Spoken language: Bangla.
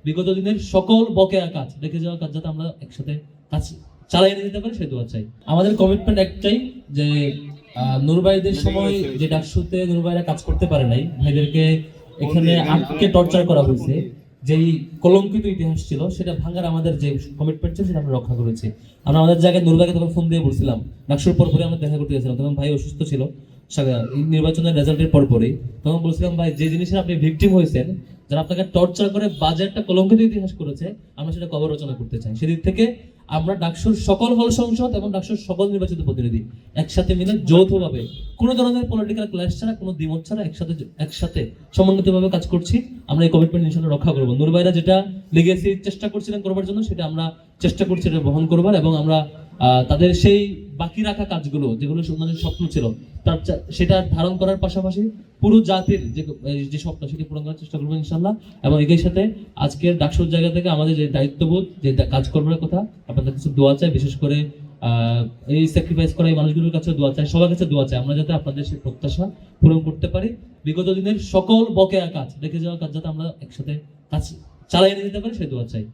বিগত দিনের সকল বকেয়া কাজ, রেখে যাওয়া কাজ যাতে আমরা একসাথে কাজ চালিয়ে নিয়ে যেতে পারি সেই দোয়া চাই। আমাদের কমিটমেন্ট একটাই যে নূর ভাইদের সময় যে ডাকসুতে নূর ভাইরা কাজ করতে পারে নাই, ভাইদেরকে এখানে আটকে টর্চার করা হয়েছে, যেই কলঙ্কিত ইতিহাস ছিল সেটা ভাঙার আমাদের যে কমিটমেন্ট ছিল সেটা আমরা রক্ষা করেছি। আমরা আমাদের জায়গায় নূর ভাইকে তখন ফোন দিয়ে বলছিলাম, ডাকসুর পরপরই আমরা দেখা করতে গেছিলাম, তখন ভাই অসুস্থ ছিল নির্বাচনের রেজাল্টের পরপরই। তখন বলছিলাম ভাই যে জিনিসের আপনি ভিকটিম হয়েছেন, যারা আপনাকে টর্চার করে বাজে একটা কলঙ্কিত ইতিহাস করেছে, আমরা সেটা কবর রচনা করতে চাই। সেদিক থেকে আমরা ডাকসুর সকল হল সংসদ এবং ডাকসুর সকল নির্বাচিত প্রতিনিধি একসাথে মিলে যৌথভাবে কোনো ধরনের পলিটিক্যাল ক্লাস ছাড়া, কোনো দ্বিমত ছাড়া একসাথে সমন্বিতভাবে কাজ করছি। আমরা এই কমিটমেন্ট ইনশাআল্লাহ রক্ষা করবো। নূর ভাইরা যেটা লেগেসি চেষ্টা করছিলেন করবার জন্য, সেটা আমরা চেষ্টা করছি এটা বহন করবার, এবং আমরা তাদের সেই বাকি রাখা কাজগুলো যেগুলো ওনাদের স্বপ্ন ছিল সেটা ধারণ করার পাশাপাশি পুরো জাতির যে স্বপ্ন সেটি পূরণ করার চেষ্টা করবো ইনশাআল্লাহ। এবং একই সাথে আজকের ডাকসুর জায়গা থেকে আমাদের যে দায়িত্ববোধ, যে কাজ করবার কথা, আপনাদের কাছে দোয়া চাই, বিশেষ করে এই স্যাক্রিফাইস করা এই মানুষগুলোর কাছে দোয়া চাই, সবার কাছে দোয়া চাই আমরা যাতে আপনাদের সেই প্রত্যাশা পূরণ করতে পারি। বিগত দিনের সকল বকেয়া কাজ, রেখে যাওয়া কাজ যাতে আমরা একসাথে কাজ চালিয়ে নিয়ে যেতে পারি সেই দোয়া চাই।